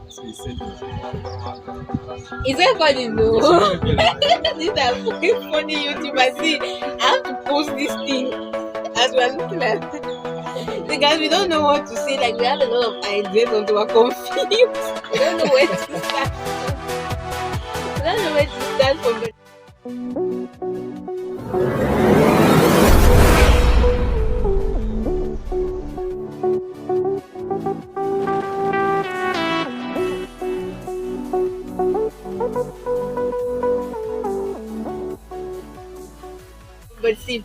So he said Is that funny? No. These are fucking funny YouTubers. See, I have to post this thing as we are looking at. See, guys, we don't know what to say. Like, we have a lot of ideas, and we're confused. We don't know where to start. We don't know where to start from. But see,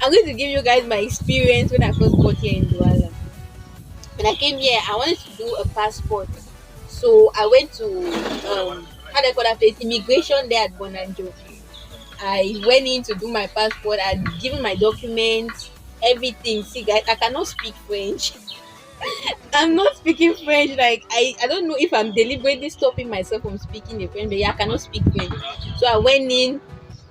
I'm going to give you guys my experience when I first got here in Douala. When I came here, I wanted to do a passport. So I went to how do I call that place? Immigration there at Bonanjo. I went in to do my passport. I'd given my documents, everything. See, guys, I cannot speak French. I'm not speaking French. Like I don't know if I'm deliberately stopping myself from speaking the French, but yeah, I cannot speak French. So I went in.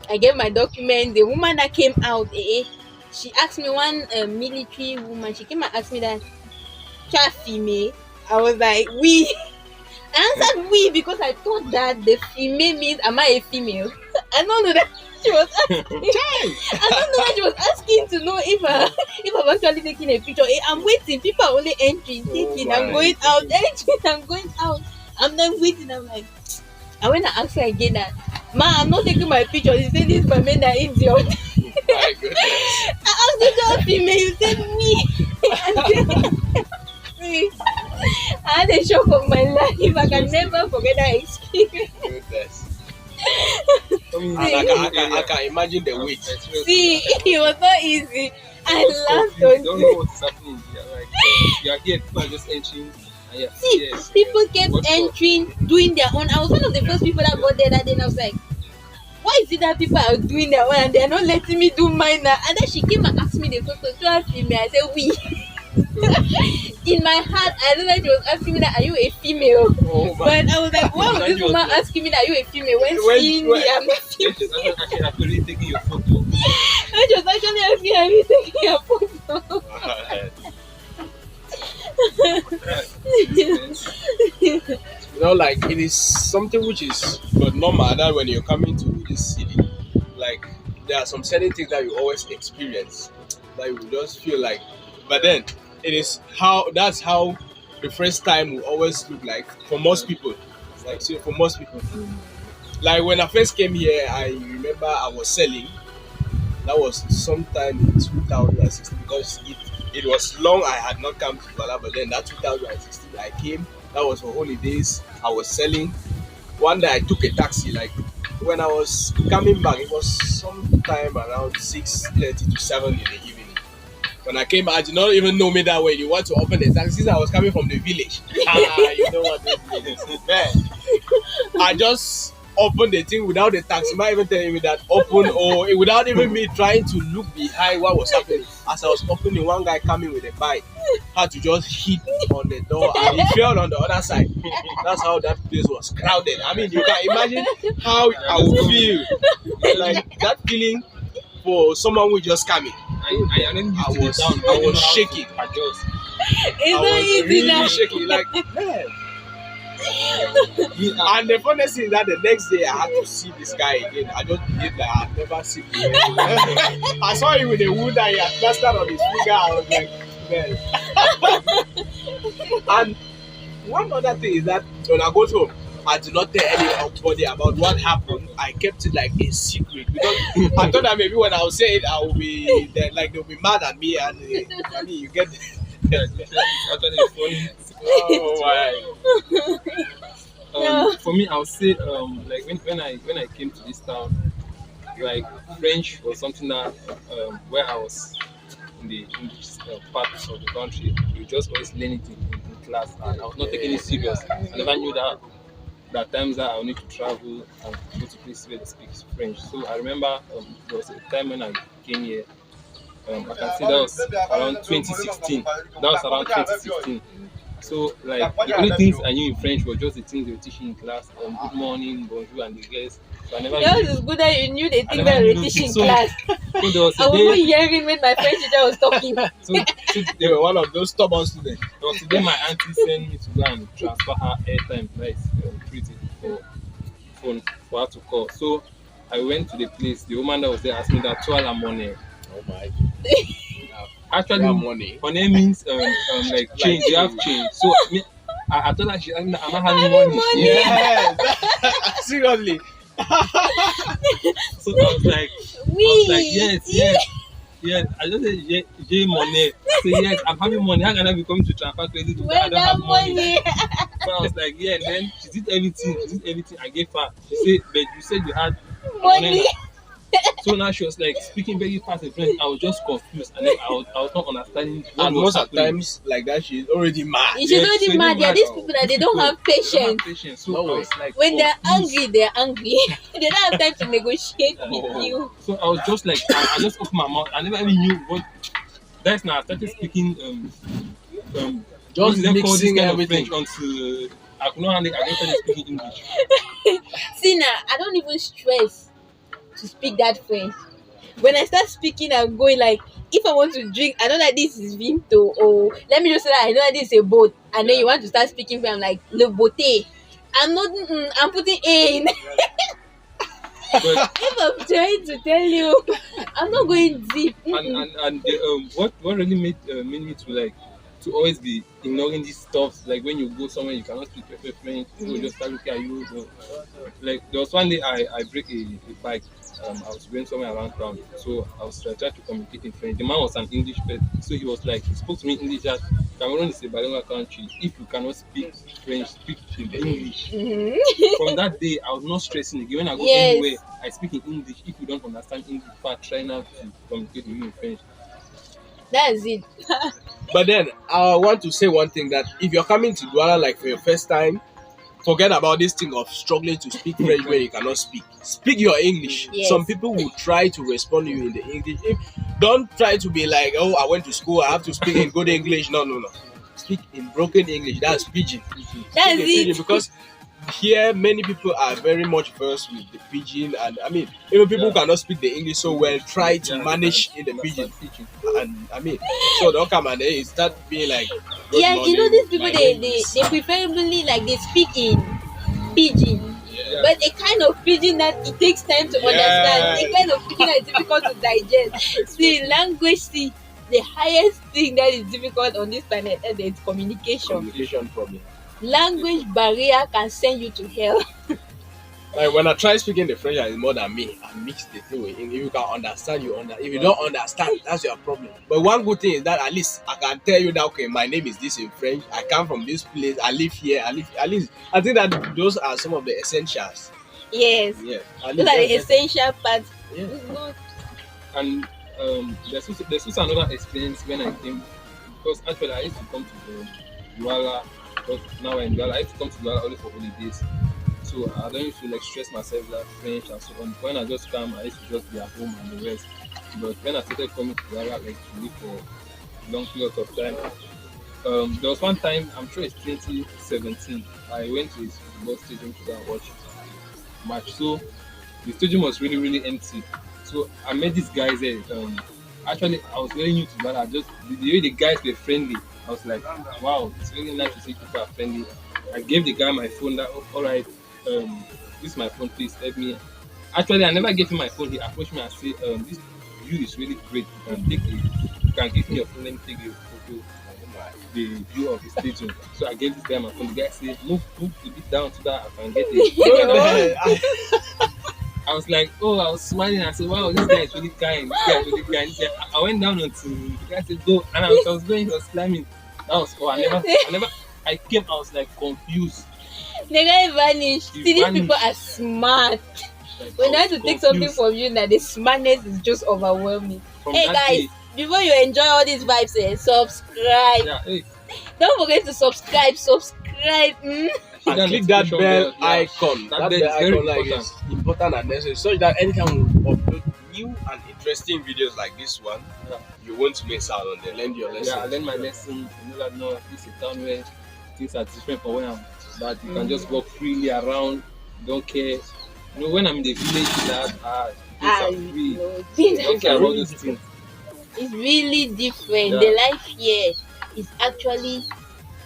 I gave my document. The woman that came out, she asked me one military woman. She came and asked me that, "Cha female?" I was like, "We." I answered "we" because I thought that the female means, "Am I a female?" I don't know that she was asking. I don't know that she was asking to know if I'm actually taking a picture. I'm waiting. People are only entering, taking. I'm going out, entering. I'm going out. I'm then waiting. I'm like, I went and asked her again that, "Ma, I'm not taking my picture." She said, "This for men that idiot." my goodness. I asked the girl female. You said me. See, I had a shock of my life. I can never forget that experience. Goodness. I can imagine the wait. See, it was not easy. I laughed You on don't know what's happening. You are here, people are just entering. And yeah, See, yes, people yes. kept What's up? entering, doing their own. I was one of the first people that got there that day, and I was like, why is it that people are doing their own and they're not letting me do mine now? And then she came and asked me the question, so I female. I said, "We." In my heart, I know that she was asking me that, "Are you a female?" Oh, But I was like, why would this woman asking me that, "Are you a female?" When seeing me, I'm a female. She's actually taking your photo. And she was actually asking, "Are you taking a photo?" You know, like it is something which is but normal that when you're coming to this city, like there are some certain things that you always experience that you just feel like, but then it is that's how the first time will always look like for most people. Like so for most people, like when I first came here, I remember I was selling. That was sometime in 2016 because it was long I had not come to Douala, but then that 2016 I came. That was for holidays. I was selling. One day I took a taxi. Like when I was coming back, it was sometime around 6:30 to 7 in the evening. When I came, I did not even know me that way. You want to open the taxi? Since I was coming from the village. You know what this is. Man, I just opened the thing without the taxi man even telling me that open or without even me trying to look behind what was happening. As I was opening, one guy coming with a bike had to just hit on the door and he fell on the other side. That's how that place was crowded. I mean, you can imagine how I would feel. Like that feeling for someone who just coming. I was shaking. It's I not was easy now. really shaking. Like, man. And the funniest thing is that the next day I had to see this guy again. I just believed that I had never seen him. I saw him with a wound that he had plastered on his finger. I was like, man. And one other thing is that when I go home, I do not tell anybody about what happened. I kept it like a secret because I thought that maybe when I will say it, I will be like they'll be mad at me and I mean you get. Oh my. For me, I'll say like when I came to this town, like French was something that where I was in the English parts of the country, you just always learn it in class, and I was not taking it serious. I never knew that there are times that I'll need to travel and go to places where they speak French. So I remember there was a time when I came here. I can say that was around 2016. That was around 2016. So like the only things I knew in French were just the things they were teaching in class. Good morning, bonjour, and the rest. So I never Yours really, is good that you knew the I thing never that really we were noticed. teaching in So, class. so there was I a was not day. hearing when my French teacher was talking. So They were one of those stubborn students. there was a day my auntie sent me to go and transfer her airtime. That is pretty for phone for her to call. So I went to the place. The woman that was there asked me that Douala money. Oh my. Actually, That money. money means like change. Like You have change. change. So I told her she asked me that, am I having money? money. Yes. Seriously. So I was like, yes. I just said, yeah, money. I said, yes, I'm having money. How can I be coming to transfer credit because I Where don't have that money? money? So I was like, yeah. And then she did everything. I gave her. She said, but you said you had Money. So now she was like speaking very fast in French. I was just confused, and then I was not understanding what And was most of happening. times like that, she's already mad. You should Yes, already so mad. There are mad. these people that they don't have patience. So No I way. was like, When they're confused. angry, they're angry. They don't have time to negotiate with you. So I was just like, I just opened my mouth. I never even knew what. That's now I started speaking what Just do they call this mixing kind everything. of French until I could not handle it. I just started speaking English. See now, I don't even stress to speak that French. When I start speaking, I'm going like, if I want to drink, I know that this is Vimto, or let me just say that I know that this is a boat, and then you want to start speaking French, I'm like, le bote. I'm not, I'm putting A in. But If I'm trying to tell you, I'm not going deep. what really made me to always be ignoring these stuff. Like when you go somewhere you cannot speak perfect French, people just start looking at you. Like there was one day I break a bike. I was going somewhere around town, so I was trying to communicate in French. The man was an English person, so he was like, he spoke to me in English that Cameroon is a bilingual country. If you cannot speak French, speak in English. Mhm. From that day, I was not stressing again. When I go Yes. anywhere, I speak in English. If you don't understand English, I try now to communicate with you in French. That's it. But then I want to say one thing, that if you're coming to Douala like for your first time, forget about this thing of struggling to speak French when you cannot speak. Speak your English. Yes. Some people will try to respond to you in the English. Don't try to be like, oh, I went to school, I have to speak in good English. No. Speak in broken English. That's pidgin. That's Speak in pidgin, it. because here many people are very much versed with the pidgin, and I mean, even people who cannot speak the English so well try to manage in the pidgin. And I mean, so don't come and they start being like, good Yeah, you know morning, these people my they, name they is-" they preferably like they speak in pidgin, but a kind of pidgin that it takes time to understand, a kind of pidgin that is difficult to digest. See, language, see, the highest thing that is difficult on this planet is communication. communication problem. Language barrier can send you to hell. Like when I try speaking the French, it's more than me. I mix the thing with English. If you can understand, you understand. If you don't understand, that's your problem. But one good thing is that at least I can tell you that, okay, my name is this in French. I come from this place. I live here. At least I think that those are some of the essentials. Yes, Yeah. At those least are the that's- essential parts. Yeah. It's not- And there's also another experience when I came, because actually I used to come to Douala, but now I'm in Douala. I used to come to Douala only for holidays, so I don't used to like stress myself like French and so on. When I just come, I used to just be at home and the rest. But when I started coming to Douala, like to live for long periods of time, there was one time, I'm sure it's 2017, I went to his football stadium to go and watch match. So the stadium was really, really empty. So I met these guys there. Actually, I was very new to that. The way the guys were friendly, I was like, wow, it's really nice to see people are friendly. I gave the guy my phone. That, all right, this is my phone. Please help me. Actually, I never gave him my phone. He approached me and said, this view is really great. You can give me your phone. Let me take a photo of the view of the stadium. So I gave this guy my phone. The guy said, move a bit down so that I can get it. I was like, oh, I was smiling. I said, wow, this guy is really kind. I went down until the guy said, go. And I was going, he was climbing. That was, I came, I was like confused. The guy vanished. He See, these vanished. people are smart. Like, When I I was have to take something confused. from you, now the smartness is just overwhelming. From Hey that guys, day, before you enjoy all these vibes, subscribe. yeah, hey, Don't forget to subscribe. And click that notification bell yeah. icon. That That bell bell is very icon like important. is important and necessary, so that anytime we upload new and interesting videos like this one, Yeah. you won't miss out on them. Learn your lesson. Yeah, I learned my lesson. You know that no, this is a town where things are different from when I'm that you can just Mm. walk freely around, don't care. When I'm in the village, that things Ah, are you free. know, You things don't Things are care are about really those different. things. it's really different. Yeah, The life here is actually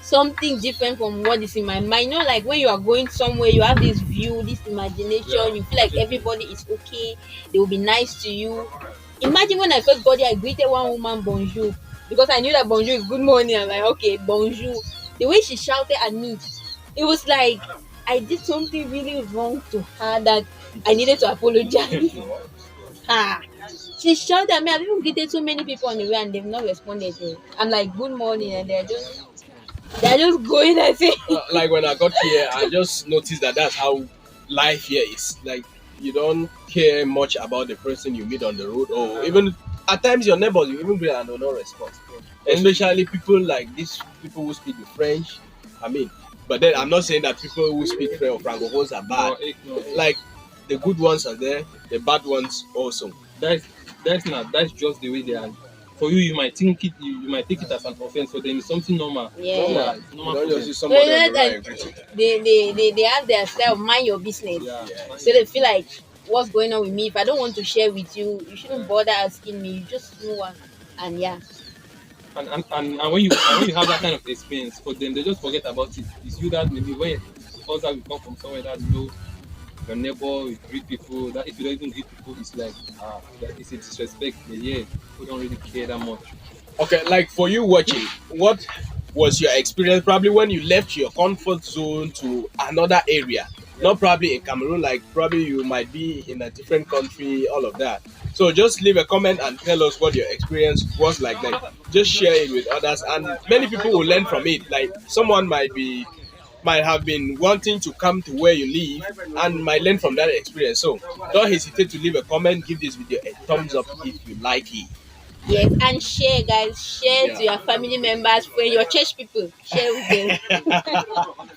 something different from what is in my mind. You know, like when you are going somewhere, you have this view, this yeah, imagination, you feel like everybody is okay, they will be nice to you. Imagine when I first got there, I greeted one woman bonjour because I knew that bonjour is good morning. I'm like, okay, bonjour. The way she shouted at me, it was like I did something really wrong to her that I needed to apologize. Ha! She shouted at me. I've even greeted so many people on the way and they've not responded. To it. I'm like, good morning, and they're just going and saying, Like when I got here, I just noticed that that's how life here is. Like you don't care much about the person you meet on the road, or even at times your neighbors. You even greet and do not respond. Especially people like these people who speak the French. I mean, but then I'm not saying that people who speak French or Francophones are bad. no, no, Like the good ones are there, the bad ones also. that's that's just the way they are. For you, you might think it, you might take it as an offense. For them, it's something normal. yeah. Yeah, Normal. it's You normal don't for just them. see So you somebody on know the road that and greet him. they have their style, mind your business. Yeah, So Yes. they feel like what's going on with me. If I don't want to share with you, you shouldn't bother asking me. You just know one. And yeah. and when you have that kind of experience, for them, they just forget about it. It's you that maybe when it's the first time you come from somewhere that your neighbor, you greet people. That if you don't even greet people, it's like that it's a disrespect. Yeah, people don't really care that much. Okay, like for you watching, what was your experience probably when you left your comfort zone to another area? Yeah. Not probably in Cameroon, like probably you might be in a different country, all of that. So just leave a comment and tell us what your experience was like. Like just share it with others, and many people will learn from it. Like someone might have been wanting to come to where you live and might learn from that experience. So don't hesitate to leave a comment, give this video a thumbs up if you like it. Yes. And share, guys. Share to Yeah. your family members, friends, your church people. Share with them.